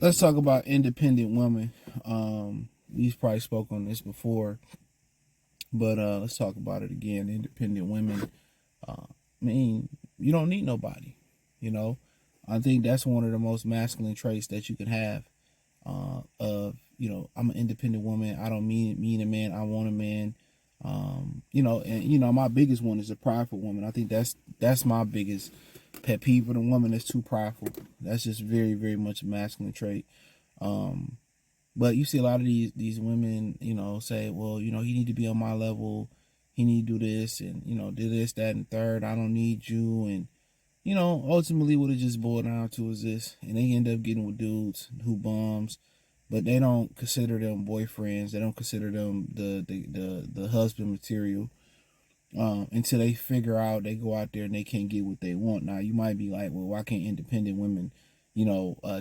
let's talk about independent women. We've probably spoke on this before, but let's talk about it again. Independent women. I mean, you don't need nobody. You know, I think that's one of the most masculine traits that you can have. Of I'm an independent woman. I don't mean a man. I want a man. And my biggest one is a prideful woman. I think that's my biggest pet peeve with a woman that's too prideful. That's just very, very much a masculine trait. But you see a lot of these women, say, well, he need to be on my level. He need to do this and, do this, that, and third. I don't need you. And, ultimately what it just boiled down to is this. And they end up getting with dudes who bums, but they don't consider them boyfriends. They don't consider them the husband material. Until they figure out, they go out there and they can't get what they want. Now you might be like, well, why can't independent women,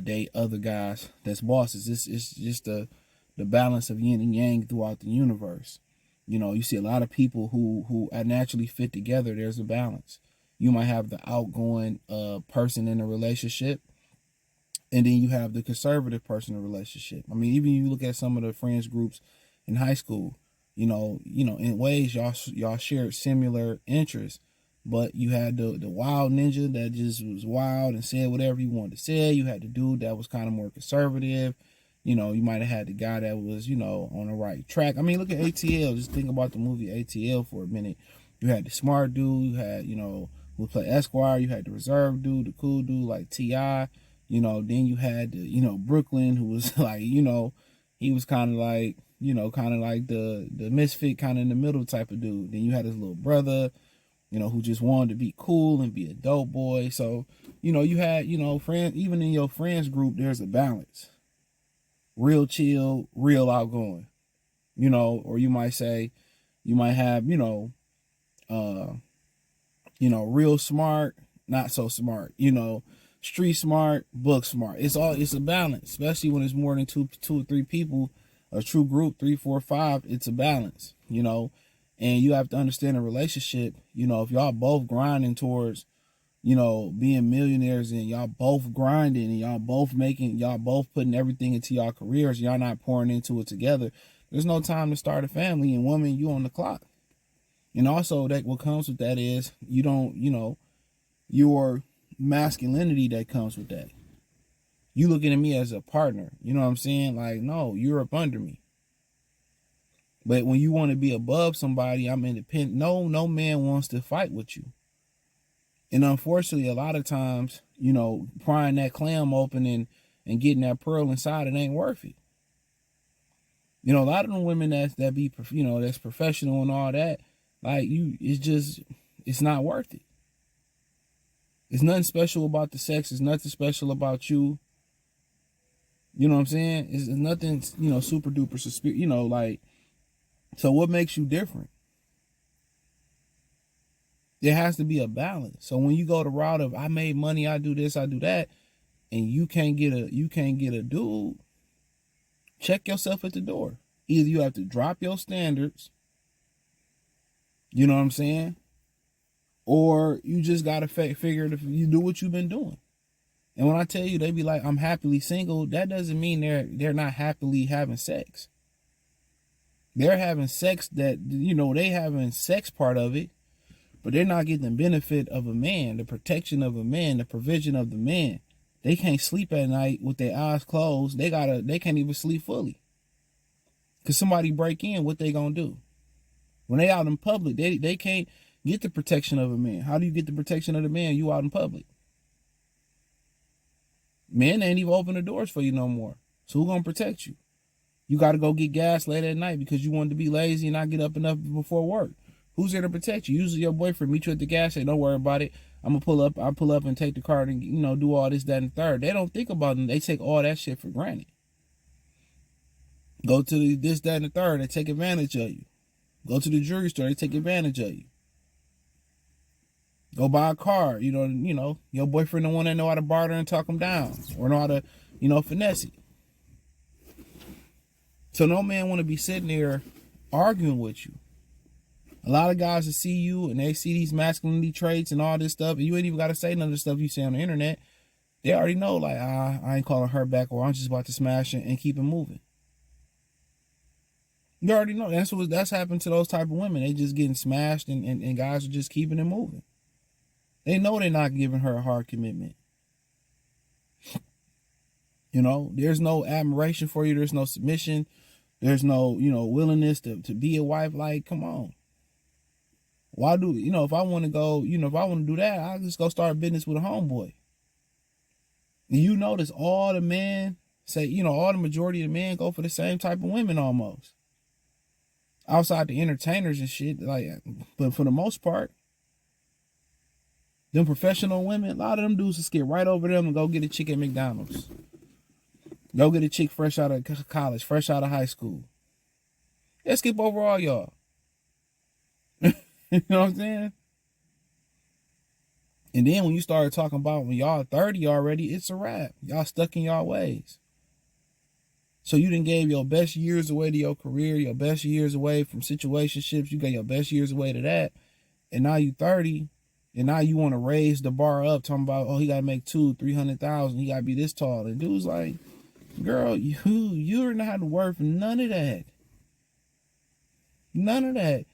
date other guys that's bosses? It's just the balance of yin and yang throughout the universe. You see a lot of people who are naturally fit together. There's a balance. You might have the outgoing person in a relationship, and then you have the conservative person in a relationship. I mean, even you look at some of the friends groups in high school, in ways y'all shared similar interests, but you had the wild ninja that just was wild and said whatever you wanted to say. You had the dude that was kind of more conservative. You might have had the guy that was, on the right track. I mean, look at ATL. Just think about the movie ATL for a minute. You had the smart dude. You had, who played Esquire. You had the reserve dude, the cool dude like T.I. Then you had the, Brooklyn, who was like, he was kind of like, the misfit, kind of in the middle type of dude. Then you had his little brother, who just wanted to be cool and be a dope boy. So, you had, friends, even in your friends group, there's a balance. Real chill, real outgoing, or you might say, you might have, real smart, not so smart, street smart, book smart. It's a balance, especially when it's more than two or three people, a true group, 3, 4, 5, it's a balance, and you have to understand a relationship, if y'all both grinding towards, being millionaires and y'all both grinding and y'all both putting everything into y'all careers, y'all not pouring into it together, there's no time to start a family, and woman, you on the clock. And also that what comes with that is you don't, your masculinity that comes with that. You looking at me as a partner, you know what I'm saying? Like, no, you're up under me. But when you want to be above somebody, I'm independent. No man wants to fight with you. And unfortunately, a lot of times, prying that clam open and getting that pearl inside, it ain't worth it. A lot of the women that be, that's professional and all that, like it's not worth it. It's nothing special about the sex. It's nothing special about you. You know what I'm saying? It's nothing, super duper suspicious, so what makes you different? There has to be a balance. So when you go the route of I made money, I do this, I do that, and you can't get a dude, check yourself at the door. Either you have to drop your standards, you know what I'm saying? Or you just gotta figure you do what you've been doing. And when I tell you they be like, I'm happily single, that doesn't mean they're not happily having sex. They're having sex that, they having sex part of it, but they're not getting the benefit of a man, the protection of a man, the provision of the man. They can't sleep at night with their eyes closed. They can't even sleep fully. Cause somebody break in, what they gonna do? When they out in public, they can't get the protection of a man. How do you get the protection of the man? You out in public. Men ain't even open the doors for you no more. So who gonna protect you? You got to go get gas late at night because you wanted to be lazy and not get up enough before work. Who's there to protect you? Usually your boyfriend meet you at the gas station. Don't worry about it. I'll pull up and take the car and, do all this, that, and third. They don't think about it. They take all that shit for granted. Go to this, that, and the third. They take advantage of you. Go to the jewelry store. They take advantage of you. Go buy a car. Your boyfriend the one that know how to barter and talk them down or know how to, finesse it. So no man want to be sitting there arguing with you. A lot of guys that see you and they see these masculinity traits and all this stuff, and you ain't even got to say none of the stuff you say on the internet. They already know, like, I ain't calling her back, or I'm just about to smash it and keep it moving. You already know that's happened to those type of women. They just getting smashed, and guys are just keeping it moving. They know they're not giving her a hard commitment. You know, there's no admiration for you. There's no submission. There's no, willingness to be a wife. Like, come on. Why do, if I want to go, if I want to do that, I'll just go start a business with a homeboy. And you notice all the men say, all the majority of the men go for the same type of women almost. Outside the entertainers and shit, like, but for the most part, them professional women, a lot of them dudes will skip right over them and go get a chick at McDonald's. Go get a chick fresh out of college, fresh out of high school. They skip over all y'all. You know what I'm saying? And then when you start talking about when y'all 30 already, it's a wrap. Y'all stuck in y'all ways. So you done gave your best years away to your career, your best years away from situationships. You got your best years away to that. And now you 30, and now you want to raise the bar up, talking about, oh, he got to make $200,000-300,000. He got to be this tall. And dude's like, girl, you're not worth none of that. None of that.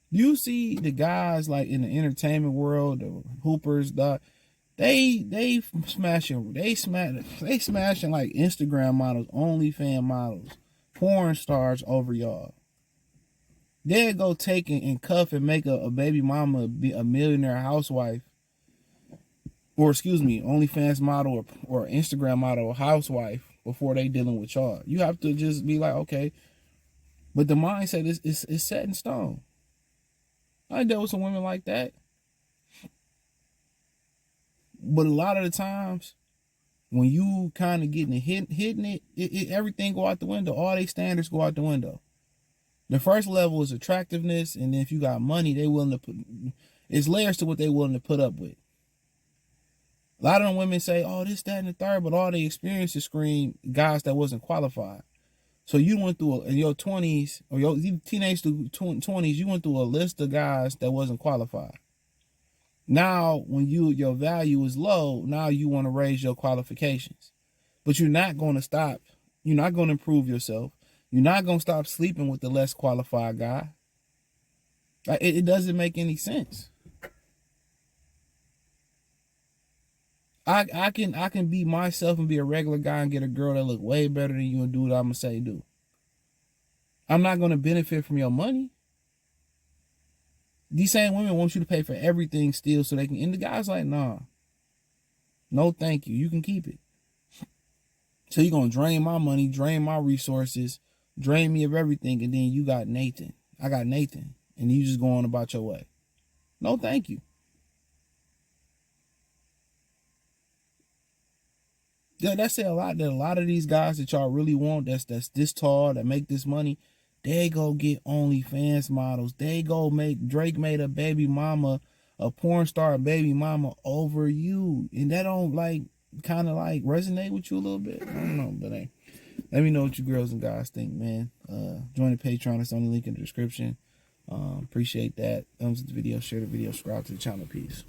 You see the guys like in the entertainment world, the hoopers, they smashing like Instagram models, OnlyFans models, porn stars over y'all. They'll go take and cuff and make a baby mama a millionaire housewife, or OnlyFans model or Instagram model housewife before they dealing with y'all. You have to just be like, okay, but the mindset is set in stone. I dealt with some women like that. But a lot of the times, when you kind of getting hitting it, everything go out the window. All they standards go out the window. The first level is attractiveness, and then if you got money, they willing to put. It's layers to what they willing to put up with. A lot of them women say, "Oh, this, that, and the third," but all they experiences scream guys that wasn't qualified. So you went through in your 20s or your teenage to 20s, you went through a list of guys that wasn't qualified. Now, when your value is low, now you want to raise your qualifications. But you're not going to stop. You're not going to improve yourself. You're not going to stop sleeping with the less qualified guy. It doesn't make any sense. I can be myself and be a regular guy and get a girl that look way better than you and do what I'm going to say do. I'm not going to benefit from your money. These same women want you to pay for everything still so they can, and the guy's like, nah, no thank you. You can keep it. So you're going to drain my money, drain my resources, drain me of everything, and then you got Nathan. I got Nathan, and you just go on about your way. No thank you. Yeah, that's a lot. That a lot of these guys that y'all really want, that's this tall, that make this money, they go get OnlyFans models. They go make Drake made a baby mama, a porn star baby mama over you, and that don't kind of resonate with you a little bit. I don't know, but hey, let me know what you girls and guys think, man. Join the Patreon. It's on the link in the description. Appreciate that. Thumbs up the video, share the video, subscribe to the channel. Peace.